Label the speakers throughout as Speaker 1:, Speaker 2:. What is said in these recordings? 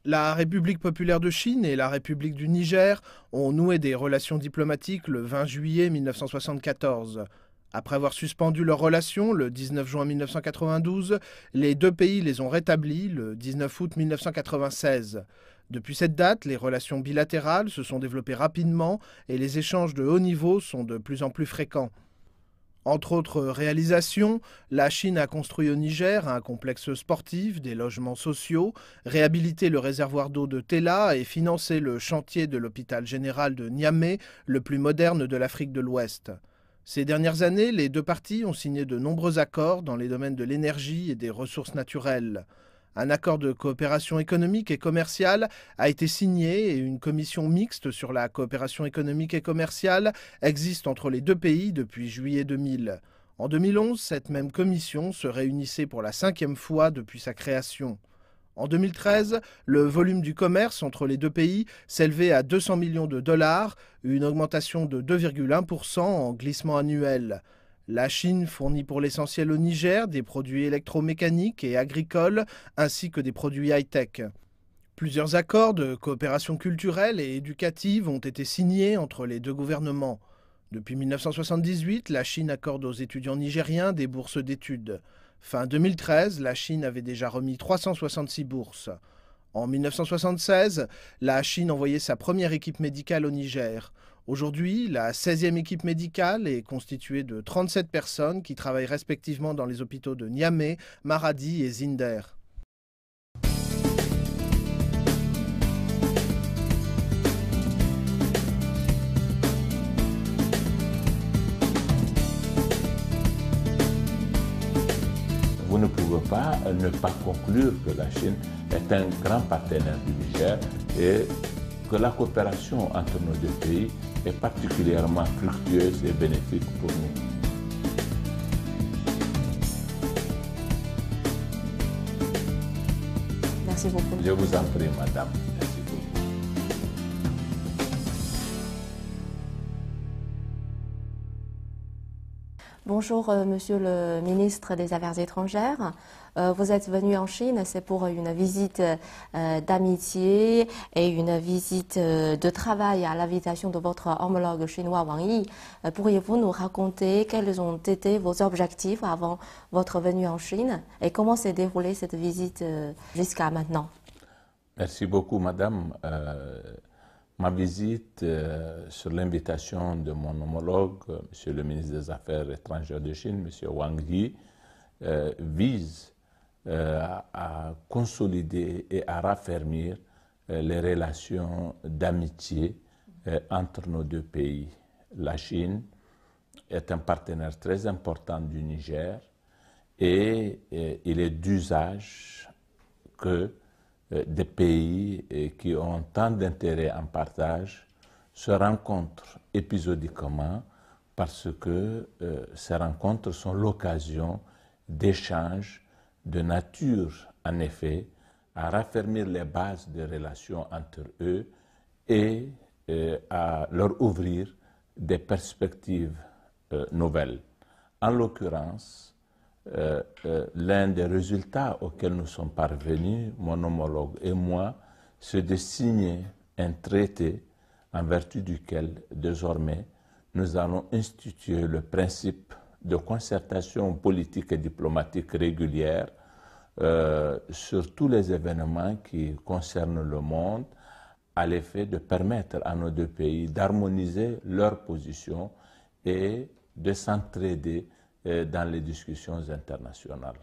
Speaker 1: La République populaire de Chine et la République du Niger ont noué des relations diplomatiques le 20 juillet 1974. Après avoir suspendu leurs relations le 19 juin 1992, les deux pays les ont rétablies le 19 août 1996. Depuis cette date, les relations bilatérales se sont développées rapidement et les échanges de haut niveau sont de plus en plus fréquents. Entre autres réalisations, la Chine a construit au Niger un complexe sportif, des logements sociaux, réhabilité le réservoir d'eau de Tella et financé le chantier de l'hôpital général de Niamey, le plus moderne de l'Afrique de l'Ouest. Ces dernières années, les deux parties ont signé de nombreux accords dans les domaines de l'énergie et des ressources naturelles. Un accord de coopération économique et commerciale a été signé et une commission mixte sur la coopération économique et commerciale existe entre les deux pays depuis juillet 2000. En 2011, cette même commission se réunissait pour la 5e fois depuis sa création. En 2013, le volume du commerce entre les deux pays s'élevait à 200 millions de dollars, une augmentation de 2,1% en glissement annuel. La Chine fournit pour l'essentiel au Niger des produits électromécaniques et agricoles, ainsi que des produits high-tech. Plusieurs accords de coopération culturelle et éducative ont été signés entre les deux gouvernements. Depuis 1978, la Chine accorde aux étudiants nigériens des bourses d'études. Fin 2013, la Chine avait déjà remis 366 bourses. En 1976, la Chine envoyait sa première équipe médicale au Niger. Aujourd'hui, la 16e équipe médicale est constituée de 37 personnes qui travaillent respectivement dans les hôpitaux de Niamey, Maradi et Zinder.
Speaker 2: Vous ne pouvez pas ne pas conclure que la Chine est un grand partenaire du Niger et que la coopération entre nos deux pays est particulièrement fructueuse et bénéfique pour nous.
Speaker 3: Merci beaucoup.
Speaker 2: Je vous en prie, madame. Merci beaucoup.
Speaker 3: Bonjour, monsieur le ministre des Affaires étrangères. Vous êtes venu en Chine, c'est pour une visite d'amitié et une visite de travail à l'invitation de votre homologue chinois Wang Yi. Pourriez-vous nous raconter quels ont été vos objectifs avant votre venue en Chine et comment s'est déroulée cette visite jusqu'à maintenant?
Speaker 2: Merci beaucoup, madame. Ma visite, sur l'invitation de mon homologue, monsieur le ministre des Affaires étrangères de Chine, monsieur Wang Yi, vise à consolider et à raffermir les relations d'amitié entre nos deux pays. La Chine est un partenaire très important du Niger et il est d'usage que des pays qui ont tant d'intérêts en partage se rencontrent épisodiquement parce que ces rencontres sont l'occasion d'échanges de nature, en effet, à raffermir les bases des relations entre eux et à leur ouvrir des perspectives nouvelles. En l'occurrence, l'un des résultats auxquels nous sommes parvenus, mon homologue et moi, c'est de signer un traité en vertu duquel, désormais, nous allons instituer le principe de concertation politique et diplomatique régulière sur tous les événements qui concernent le monde, à l'effet de permettre à nos deux pays d'harmoniser leurs positions et de s'entraider dans les discussions internationales.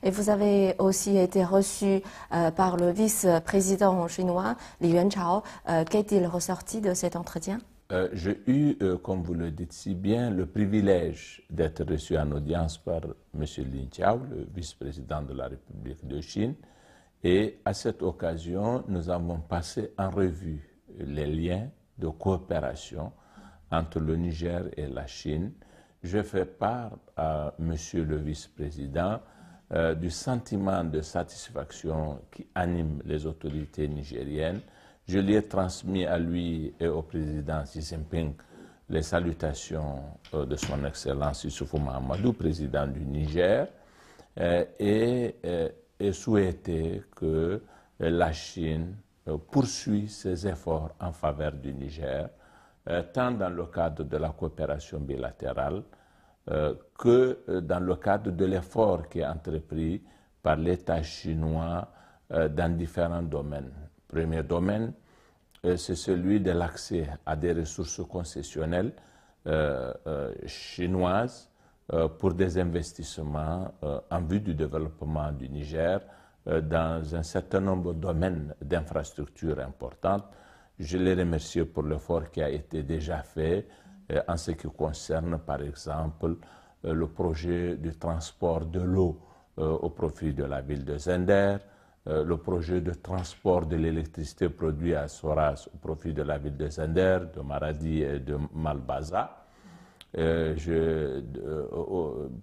Speaker 3: Et vous avez aussi été reçu par le vice-président chinois, Li Yuanchao. Qu'est-il ressorti de cet entretien?
Speaker 2: J'ai eu, comme vous le dites si bien, le privilège d'être reçu en audience par M. Li Yuanchao, le vice-président de la République de Chine. Et à cette occasion, nous avons passé en revue les liens de coopération entre le Niger et la Chine. Je fais part à Monsieur le vice-président du sentiment de satisfaction qui anime les autorités nigériennes. Je lui ai transmis à lui et au président Xi Jinping les salutations de son Excellence Issoufou Mahamadou, président du Niger, et souhaité que la Chine poursuit ses efforts en faveur du Niger, tant dans le cadre de la coopération bilatérale que dans le cadre de l'effort qui est entrepris par l'État chinois dans différents domaines. Premier domaine, c'est celui de l'accès à des ressources concessionnelles chinoises pour des investissements en vue du développement du Niger dans un certain nombre de domaines d'infrastructures importantes. Je les remercie pour l'effort qui a été déjà fait en ce qui concerne, par exemple, le projet du transport de l'eau au profit de la ville de Zender, le projet de transport de l'électricité produite à Soras au profit de la ville de Zender, de Maradi et de Malbaza.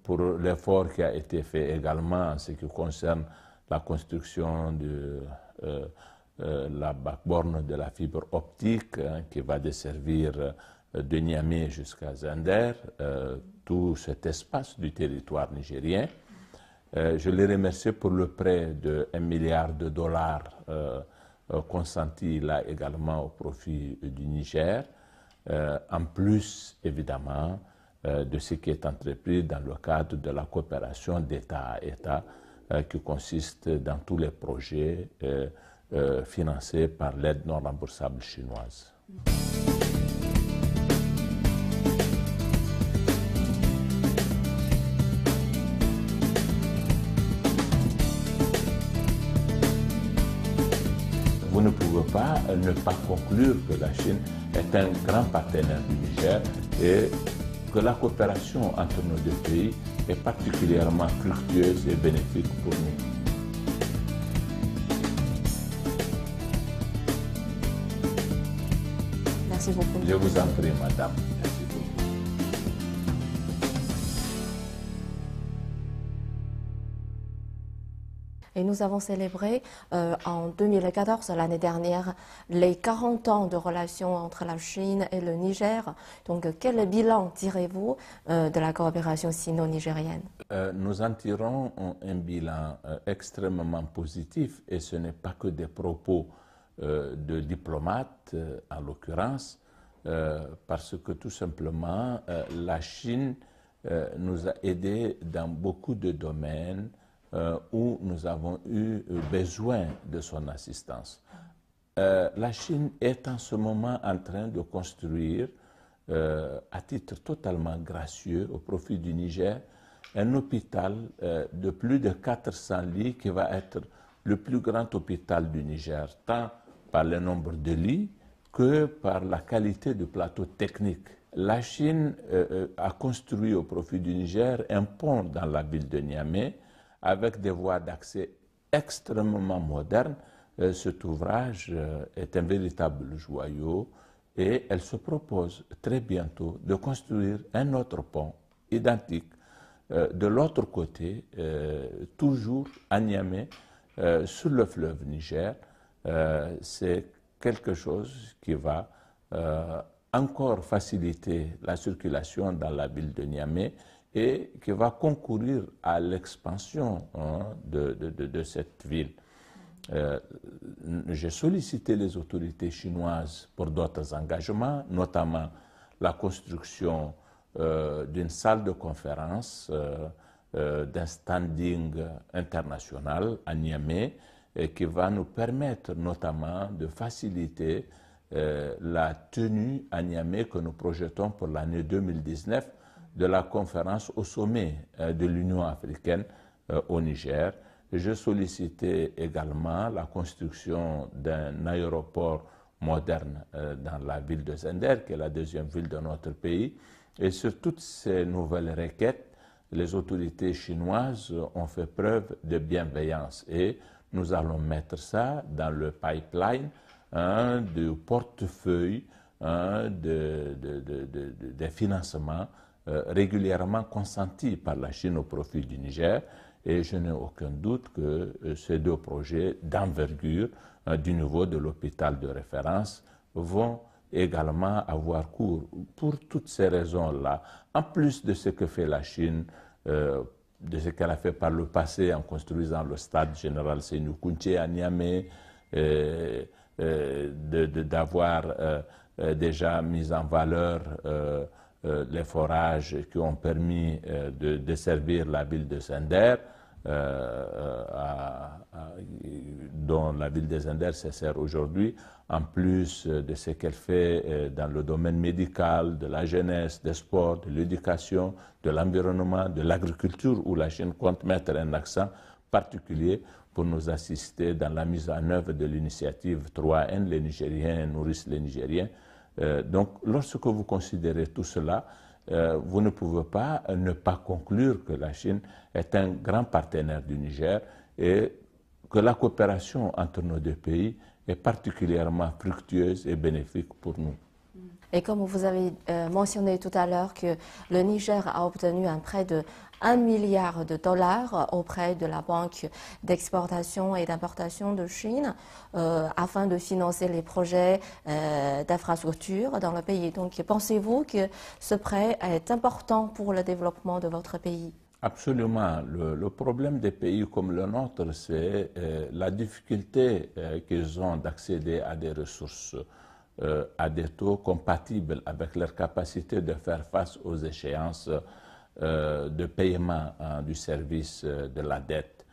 Speaker 2: Pour l'effort qui a été fait également en ce qui concerne la construction de la backbone de la fibre optique qui va desservir de Niamey jusqu'à Zender, tout cet espace du territoire nigérien. Je les remercie pour le prêt de 1 milliard de dollars consenti là également au profit du Niger, en plus évidemment de ce qui est entrepris dans le cadre de la coopération d'État à État qui consiste dans tous les projets financés par l'aide non remboursable chinoise. Vous ne pouvez pas ne pas conclure que la Chine est un grand partenaire du Niger et que la coopération entre nos deux pays est particulièrement fructueuse et bénéfique pour nous.
Speaker 3: Merci beaucoup.
Speaker 2: Je vous en prie, madame.
Speaker 3: Et nous avons célébré en 2014, l'année dernière, les 40 ans de relations entre la Chine et le Niger. Donc, quel bilan tirez-vous de la coopération sino-nigérienne?
Speaker 2: Nous en tirons un bilan extrêmement positif et ce n'est pas que des propos de diplomates, en l'occurrence, parce que tout simplement, la Chine nous a aidés dans beaucoup de domaines où nous avons eu besoin de son assistance. La Chine est en ce moment en train de construire, à titre totalement gracieux, au profit du Niger, un hôpital de plus de 400 lits qui va être le plus grand hôpital du Niger, tant par le nombre de lits que par la qualité du plateau technique. La Chine a construit au profit du Niger un pont dans la ville de Niamey avec des voies d'accès extrêmement modernes. Cet ouvrage est un véritable joyau et elle se propose très bientôt de construire un autre pont identique de l'autre côté, toujours à Niamey, sur le fleuve Niger. C'est quelque chose qui va encore faciliter la circulation dans la ville de Niamey et qui va concourir à l'expansion de cette ville. J'ai sollicité les autorités chinoises pour d'autres engagements, notamment la construction d'une salle de conférence, d'un standing international à Niamey, qui va nous permettre notamment de faciliter la tenue à Niamey que nous projetons pour l'année 2019 de la conférence au sommet de l'Union africaine au Niger. Je sollicitais également la construction d'un aéroport moderne dans la ville de Zender, qui est la deuxième ville de notre pays. Et sur toutes ces nouvelles requêtes, les autorités chinoises ont fait preuve de bienveillance et nous allons mettre ça dans le pipeline du portefeuille des financements régulièrement consentis par la Chine au profit du Niger. Et je n'ai aucun doute que ces deux projets d'envergure du niveau de l'hôpital de référence vont également avoir cours. Pour toutes ces raisons-là, en plus de ce que fait la Chine, de ce qu'elle a fait par le passé en construisant le stade général Sénou Kounché à Niamey, d'avoir déjà mis en valeur les forages qui ont permis de desservir la ville de Zinder, dont la ville de Zinder se sert aujourd'hui, en plus de ce qu'elle fait dans le domaine médical, de la jeunesse, des sports, de l'éducation, de l'environnement, de l'agriculture, où la Chine compte mettre un accent particulier pour nous assister dans la mise en œuvre de l'initiative 3N, les Nigériens nourrissent les Nigériens. Donc, lorsque vous considérez tout cela, vous ne pouvez pas ne pas conclure que la Chine est un grand partenaire du Niger et que la coopération entre nos deux pays est particulièrement fructueuse et bénéfique pour nous.
Speaker 3: Et comme vous avez mentionné tout à l'heure que le Niger a obtenu un prêt de 1 milliard de dollars auprès de la Banque d'exportation et d'importation de Chine afin de financer les projets d'infrastructure dans le pays. Donc, pensez-vous que ce prêt est important pour le développement de votre pays?
Speaker 2: Absolument. Le problème des pays comme le nôtre, c'est la difficulté qu'ils ont d'accéder à des ressources à des taux compatibles avec leur capacité de faire face aux échéances de paiement du service de la dette.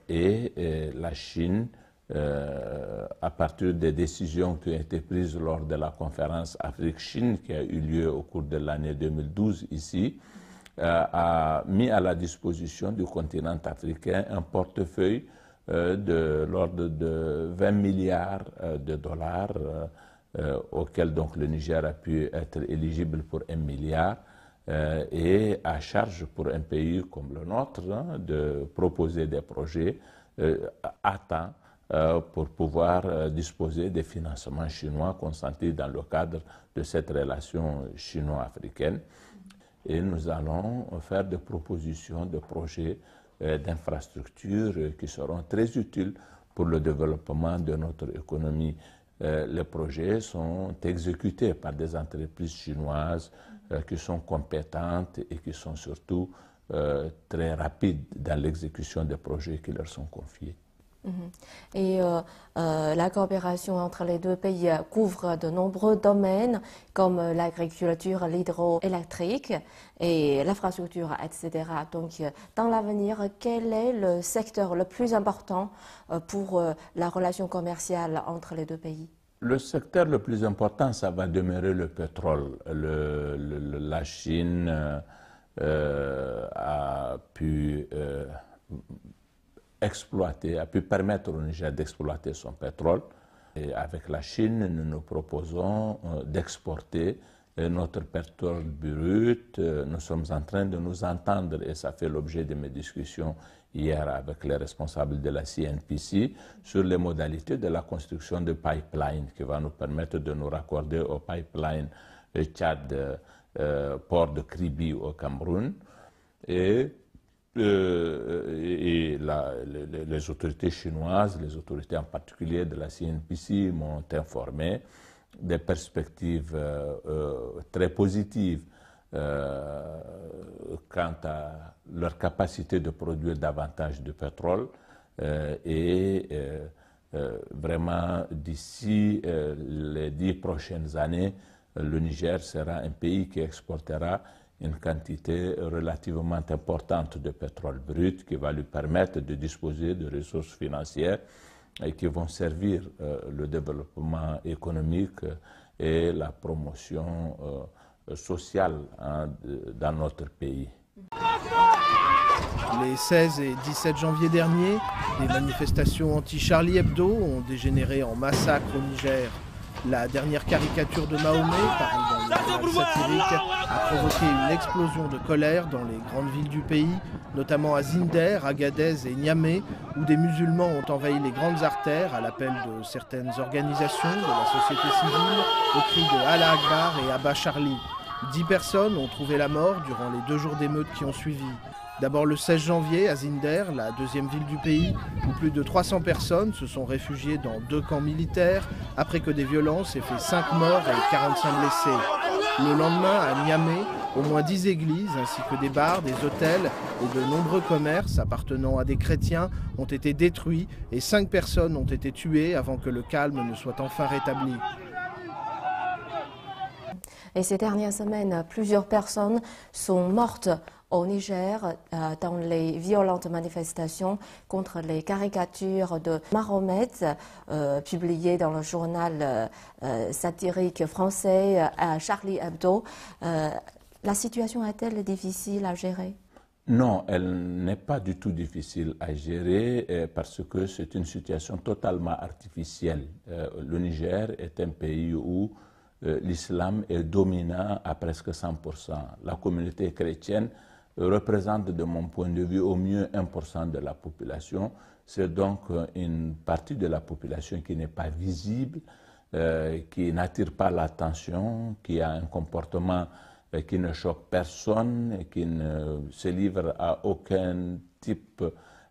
Speaker 2: Et la Chine, à partir des décisions qui ont été prises lors de la conférence Afrique-Chine qui a eu lieu au cours de l'année 2012 ici, a mis à la disposition du continent africain un portefeuille de l'ordre de 20 milliards de dollars auquel donc le Niger a pu être éligible pour 1 milliard et à charge pour un pays comme le nôtre de proposer des projets à temps pour pouvoir disposer des financements chinois consentis dans le cadre de cette relation chino-africaine. Et nous allons faire des propositions de projets d'infrastructures qui seront très utiles pour le développement de notre économie. Les projets sont exécutés par des entreprises chinoises qui sont compétentes et qui sont surtout très rapides dans l'exécution des projets qui leur sont confiés.
Speaker 3: Et la coopération entre les deux pays couvre de nombreux domaines comme l'agriculture, l'hydroélectrique et l'infrastructure, etc. Donc, dans l'avenir, quel est le secteur le plus important pour la relation commerciale entre les deux pays?
Speaker 2: Le secteur le plus important, ça va demeurer le pétrole. La Chine a pu a pu permettre au Niger d'exploiter son pétrole. Et avec la Chine, nous nous proposons d'exporter notre pétrole brut. Nous sommes en train de nous entendre, et ça fait l'objet de mes discussions hier avec les responsables de la CNPC, sur les modalités de la construction de pipelines qui va nous permettre de nous raccorder au pipeline Tchad, port de Kribi au Cameroun. Et les autorités chinoises, les autorités en particulier de la CNPC m'ont informé des perspectives très positives quant à leur capacité de produire davantage de pétrole et vraiment d'ici les 10 prochaines années, le Niger sera un pays qui exportera une quantité relativement importante de pétrole brut qui va lui permettre de disposer de ressources financières et qui vont servir le développement économique et la promotion sociale dans notre pays.
Speaker 1: Les 16 et 17 janvier dernier, des manifestations anti-Charlie Hebdo ont dégénéré en massacre au Niger. La dernière caricature de Mahomet, parue dans le journal satirique, a provoqué une explosion de colère dans les grandes villes du pays, notamment à Zinder, Agadez et Niamey, où des musulmans ont envahi les grandes artères à l'appel de certaines organisations de la société civile, au cri de Allah Akbar et Abba Charlie. 10 personnes ont trouvé la mort durant les 2 jours d'émeutes qui ont suivi. D'abord le 16 janvier à Zinder, la deuxième ville du pays, où plus de 300 personnes se sont réfugiées dans 2 camps militaires après que des violences aient fait 5 morts et 45 blessés. Le lendemain, à Niamey, au moins 10 églises, ainsi que des bars, des hôtels et de nombreux commerces appartenant à des chrétiens ont été détruits et 5 personnes ont été tuées avant que le calme ne soit enfin rétabli.
Speaker 3: Et ces dernières semaines, plusieurs personnes sont mortes au Niger dans les violentes manifestations contre les caricatures de Mahomet publiées dans le journal satirique français Charlie Hebdo. La situation est-elle difficile à gérer?
Speaker 2: Non, elle n'est pas du tout difficile à gérer parce que c'est une situation totalement artificielle. Le Niger est un pays où l'islam est dominant à presque 100%. La communauté chrétienne représente, de mon point de vue, au mieux 1% de la population. C'est donc une partie de la population qui n'est pas visible, qui n'attire pas l'attention, qui a un comportement qui ne choque personne, qui ne se livre à aucun type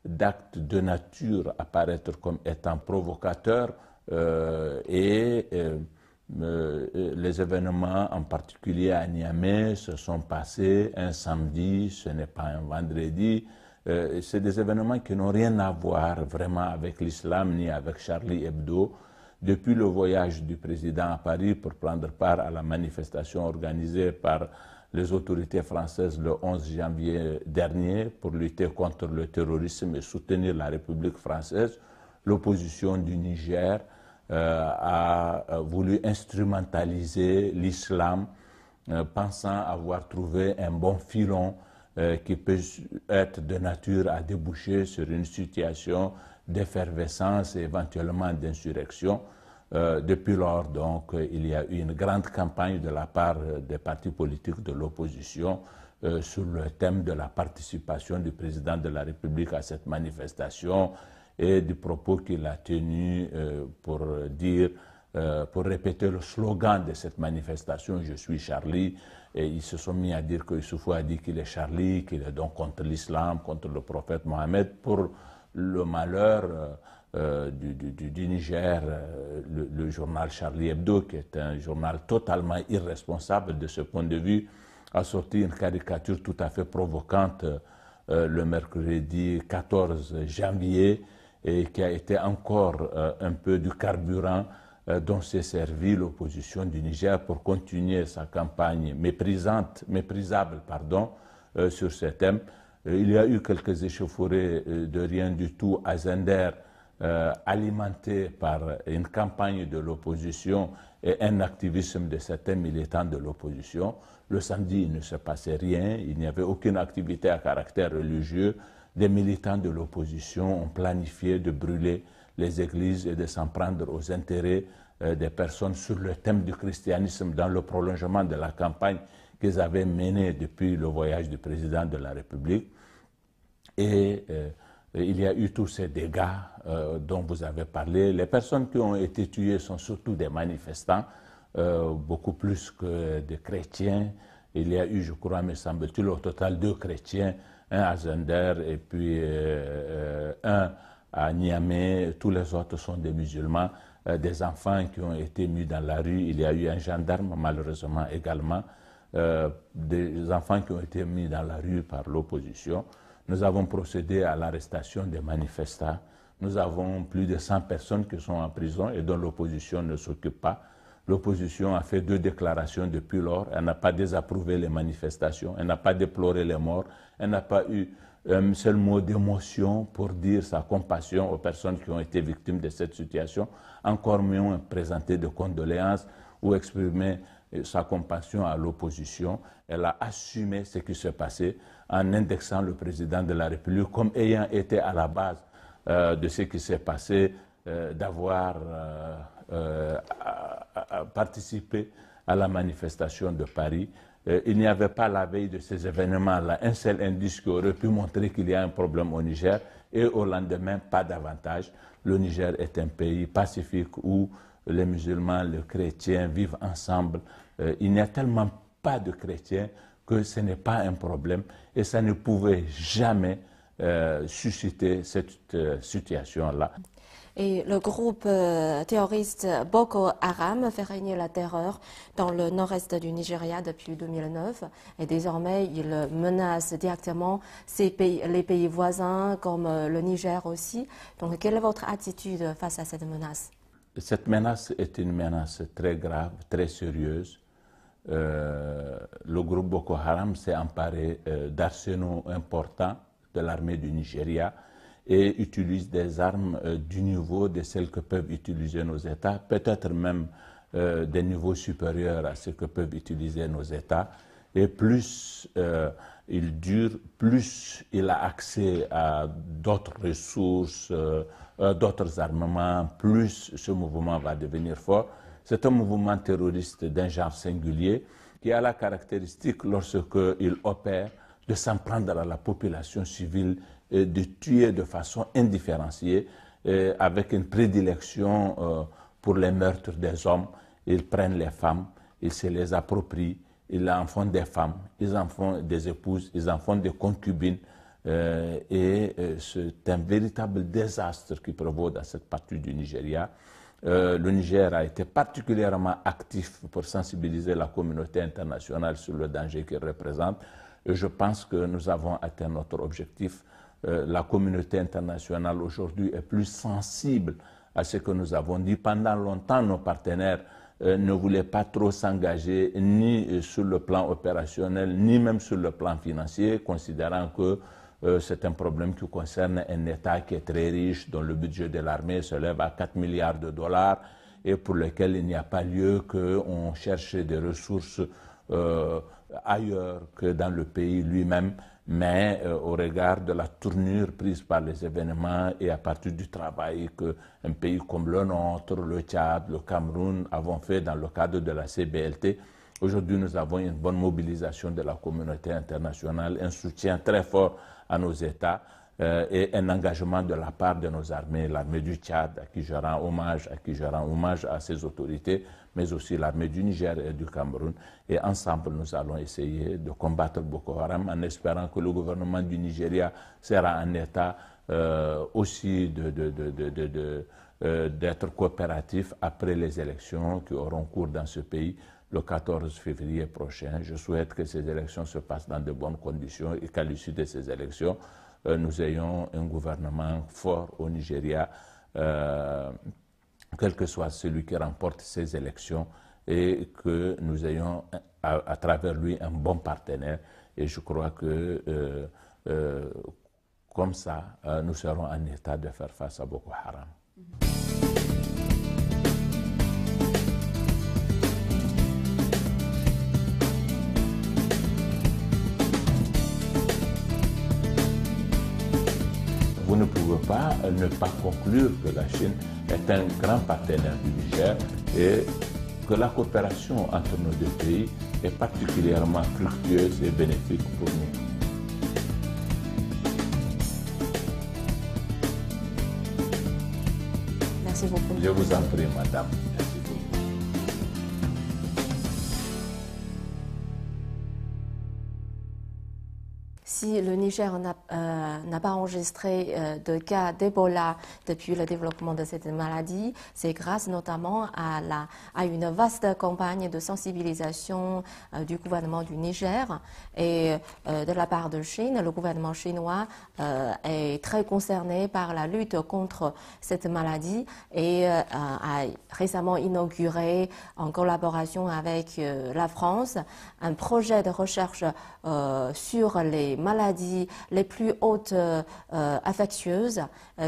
Speaker 2: d'acte de nature à paraître comme étant provocateur les événements, en particulier à Niamey, se sont passés un samedi, ce n'est pas un vendredi. C'est des événements qui n'ont rien à voir vraiment avec l'islam ni avec Charlie Hebdo. Depuis le voyage du président à Paris pour prendre part à la manifestation organisée par les autorités françaises le 11 janvier dernier pour lutter contre le terrorisme et soutenir la République française, l'opposition du Niger a voulu instrumentaliser l'islam, pensant avoir trouvé un bon filon qui peut être de nature à déboucher sur une situation d'effervescence et éventuellement d'insurrection. Depuis lors, donc, il y a eu une grande campagne de la part des partis politiques de l'opposition sur le thème de la participation du président de la République à cette manifestation et du propos qu'il a tenu pour répéter le slogan de cette manifestation « Je suis Charlie ». Et ils se sont mis à dire que Issoufou a dit qu'il est Charlie, qu'il est donc contre l'islam, contre le prophète Mohammed. Pour le malheur du Niger, le journal Charlie Hebdo, qui est un journal totalement irresponsable de ce point de vue, a sorti une caricature tout à fait provocante le mercredi 14 janvier et qui a été encore un peu du carburant dont s'est servi l'opposition du Niger pour continuer sa campagne méprisable sur ce thème. Il y a eu quelques échauffourées de rien du tout à Zender, alimentées par une campagne de l'opposition et un activisme de certains militants de l'opposition. Le samedi, il ne se passait rien, il n'y avait aucune activité à caractère religieux. Des militants de l'opposition ont planifié de brûler les églises et de s'en prendre aux intérêts des personnes sur le thème du christianisme dans le prolongement de la campagne qu'ils avaient menée depuis le voyage du président de la République. Et il y a eu tous ces dégâts dont vous avez parlé. Les personnes qui ont été tuées sont surtout des manifestants, beaucoup plus que des chrétiens. Il y a eu, je crois, me semble-t-il, au total 2 chrétiens, un à Zender et puis un à Niamey. Tous les autres sont des musulmans, des enfants qui ont été mis dans la rue. Il y a eu un gendarme, malheureusement, également, des enfants qui ont été mis dans la rue par l'opposition. Nous avons procédé à l'arrestation des manifestants. Nous avons plus de 100 personnes qui sont en prison et dont l'opposition ne s'occupe pas. L'opposition a fait 2 déclarations depuis lors. Elle n'a pas désapprouvé les manifestations, elle n'a pas déploré les morts, elle n'a pas eu un seul mot d'émotion pour dire sa compassion aux personnes qui ont été victimes de cette situation, encore moins présenter de condoléances ou exprimer sa compassion à l'opposition. Elle a assumé ce qui s'est passé en indexant le président de la République comme ayant été à la base de ce qui s'est passé, d'avoir participé à la manifestation de Paris. Il n'y avait pas la veille de ces événements-là un seul indice qui aurait pu montrer qu'il y a un problème au Niger et au lendemain, pas davantage. Le Niger est un pays pacifique où les musulmans, les chrétiens vivent ensemble. Il n'y a tellement pas de chrétiens que ce n'est pas un problème et ça ne pouvait jamais susciter cette situation-là.
Speaker 3: Et le groupe terroriste Boko Haram fait régner la terreur dans le nord-est du Nigeria depuis 2009. Et désormais, il menace directement les pays voisins comme le Niger aussi. Donc, quelle est votre attitude face à cette menace?
Speaker 2: Cette menace est une menace très grave, très sérieuse. Le groupe Boko Haram s'est emparé d'arsenaux importants de l'armée du Nigeria et utilise des armes du niveau de celles que peuvent utiliser nos États, peut-être même des niveaux supérieurs à ce que peuvent utiliser nos États. Et plus il dure, plus il a accès à d'autres ressources, d'autres armements, plus ce mouvement va devenir fort. C'est un mouvement terroriste d'un genre singulier qui a la caractéristique, lorsqu'il opère, de s'en prendre à la population civile, de tuer de façon indifférenciée, avec une prédilection pour les meurtres des hommes. Ils prennent les femmes, ils se les approprient, ils en font des femmes, ils en font des épouses, ils en font des concubines. C'est un véritable désastre qui prévaut dans cette partie du Nigeria. Le Niger a été particulièrement actif pour sensibiliser la communauté internationale sur le danger qu'il représente. Et je pense que nous avons atteint notre objectif. La communauté internationale aujourd'hui est plus sensible à ce que nous avons dit. Pendant longtemps, nos partenaires ne voulaient pas trop s'engager ni sur le plan opérationnel, ni même sur le plan financier, considérant que c'est un problème qui concerne un État qui est très riche, dont le budget de l'armée s'élève à 4 milliards de dollars et pour lequel il n'y a pas lieu qu'on cherche des ressources ailleurs que dans le pays lui-même, mais au regard de la tournure prise par les événements et à partir du travail qu'un pays comme le nôtre, le Tchad, le Cameroun avons fait dans le cadre de la CBLT, aujourd'hui nous avons une bonne mobilisation de la communauté internationale, un soutien très fort à nos États et un engagement de la part de nos armées, l'armée du Tchad, à qui je rends hommage à ses autorités, mais aussi l'armée du Niger et du Cameroun. Et ensemble, nous allons essayer de combattre Boko Haram en espérant que le gouvernement du Nigeria sera en état aussi d'être coopératif après les élections qui auront cours dans ce pays le 14 février prochain. Je souhaite que ces élections se passent dans de bonnes conditions et qu'à l'issue de ces élections, nous ayons un gouvernement fort au Nigeria, quel que soit celui qui remporte ces élections, et que nous ayons à travers lui un bon partenaire. Et je crois que comme ça, nous serons en état de faire face à Boko Haram. Vous ne pouvez pas ne pas conclure que la Chine est un grand partenaire du Niger et que la coopération entre nos deux pays est particulièrement fructueuse et bénéfique pour nous.
Speaker 3: Merci beaucoup.
Speaker 2: Je vous en prie, madame.
Speaker 3: Si le Niger n'a pas enregistré de cas d'Ebola depuis le développement de cette maladie, c'est grâce notamment à une vaste campagne de sensibilisation du gouvernement du Niger et de la part de Chine. Le gouvernement chinois est très concerné par la lutte contre cette maladie et a récemment inauguré, en collaboration avec la France, un projet de recherche sur les maladies les plus hautes infectieuses.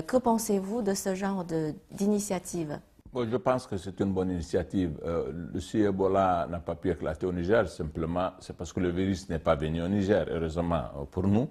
Speaker 3: Que pensez-vous de ce genre d'initiative?
Speaker 2: Bon, je pense que c'est une bonne initiative. Si Ebola n'a pas pu éclater au Niger, simplement, c'est parce que le virus n'est pas venu au Niger, heureusement pour nous.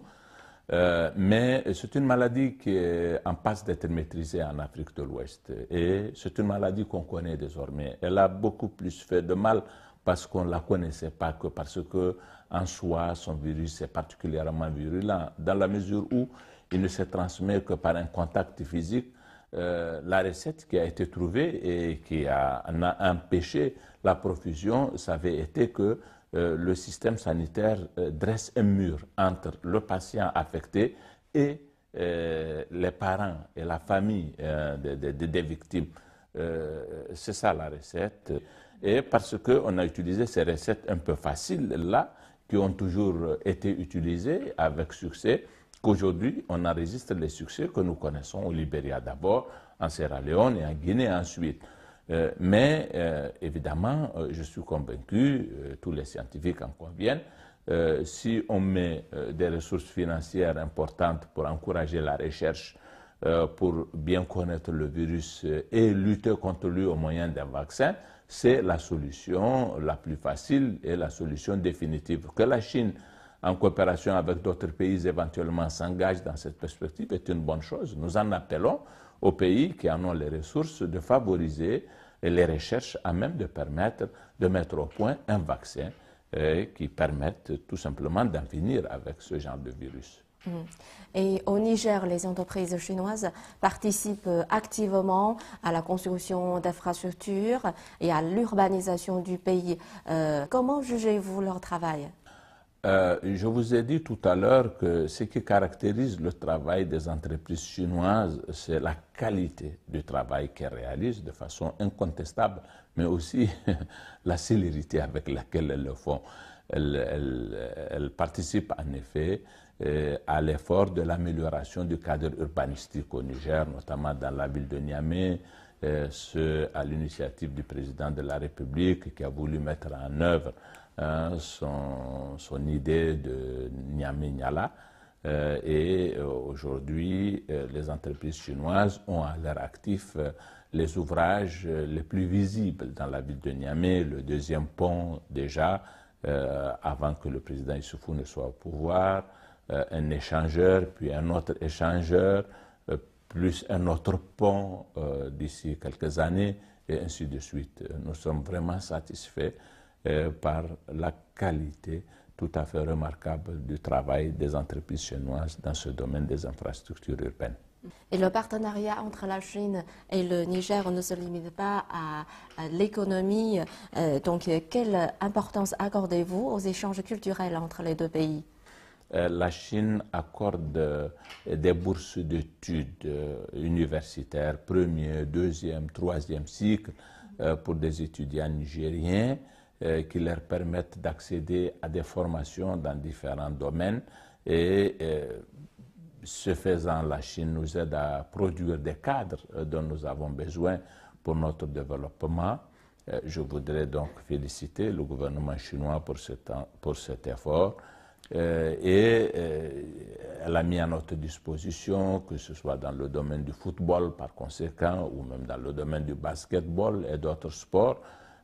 Speaker 2: Mais c'est une maladie qui est en passe d'être maîtrisée en Afrique de l'Ouest. Et c'est une maladie qu'on connaît désormais. Elle a beaucoup plus fait de mal parce qu'on ne la connaissait pas que parce que en soi, son virus est particulièrement virulent, dans la mesure où il ne se transmet que par un contact physique. La recette qui a été trouvée et qui a empêché la profusion, ça avait été que le système sanitaire dresse un mur entre le patient affecté et les parents et la famille des victimes. C'est ça la recette. Et parce qu'on a utilisé ces recettes un peu faciles là, qui ont toujours été utilisées avec succès, qu'aujourd'hui on enregistre les succès que nous connaissons au Libéria d'abord, en Sierra Leone et en Guinée ensuite. Mais évidemment, je suis convaincu, tous les scientifiques en conviennent, si on met des ressources financières importantes pour encourager la recherche, pour bien connaître le virus et lutter contre lui au moyen d'un vaccin, c'est la solution la plus facile et la solution définitive. Que la Chine, en coopération avec d'autres pays, éventuellement s'engage dans cette perspective est une bonne chose. Nous en appelons aux pays qui en ont les ressources de favoriser les recherches à même de permettre de mettre au point un vaccin qui permette tout simplement d'en finir avec ce genre de virus.
Speaker 3: Et au Niger, les entreprises chinoises participent activement à la construction d'infrastructures et à l'urbanisation du pays. Comment jugez-vous leur travail?
Speaker 2: Je vous ai dit tout à l'heure que ce qui caractérise le travail des entreprises chinoises, c'est la qualité du travail qu'elles réalisent de façon incontestable, mais aussi la célérité avec laquelle elles le font. Elles participent en effet à l'effort de l'amélioration du cadre urbanistique au Niger, notamment dans la ville de Niamey, ce à l'initiative du président de la République qui a voulu mettre en œuvre son idée de Niamey-Niala. Et aujourd'hui, les entreprises chinoises ont à leur actif les ouvrages les plus visibles dans la ville de Niamey, le deuxième pont déjà, avant que le président Issoufou ne soit au pouvoir, un échangeur, puis un autre échangeur, plus un autre pont d'ici quelques années, et ainsi de suite. Nous sommes vraiment satisfaits par la qualité tout à fait remarquable du travail des entreprises chinoises dans ce domaine des infrastructures urbaines.
Speaker 3: Et le partenariat entre la Chine et le Niger ne se limite pas à l'économie. Donc, quelle importance accordez-vous aux échanges culturels entre les deux pays?
Speaker 2: La Chine accorde des bourses d'études universitaires, premier, deuxième, troisième cycle, pour des étudiants nigériens qui leur permettent d'accéder à des formations dans différents domaines. Et ce faisant, la Chine nous aide à produire des cadres dont nous avons besoin pour notre développement. Je voudrais donc féliciter le gouvernement chinois pour cet effort. Et elle a mis à notre disposition, que ce soit dans le domaine du football par conséquent, ou même dans le domaine du basketball et d'autres sports,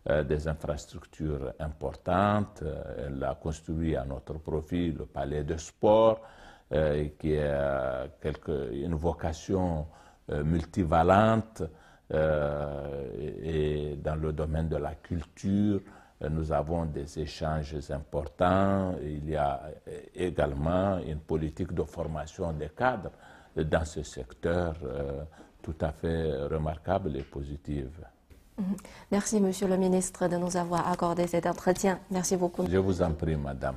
Speaker 2: des infrastructures importantes. Elle a construit à notre profit le palais de sport, qui a une vocation multivalente, et dans le domaine de la culture, nous avons des échanges importants. Il y a également une politique de formation des cadres dans ce secteur tout à fait remarquable et positive.
Speaker 3: Merci, Monsieur le ministre, de nous avoir accordé cet entretien. Merci beaucoup.
Speaker 2: Je vous en prie, madame.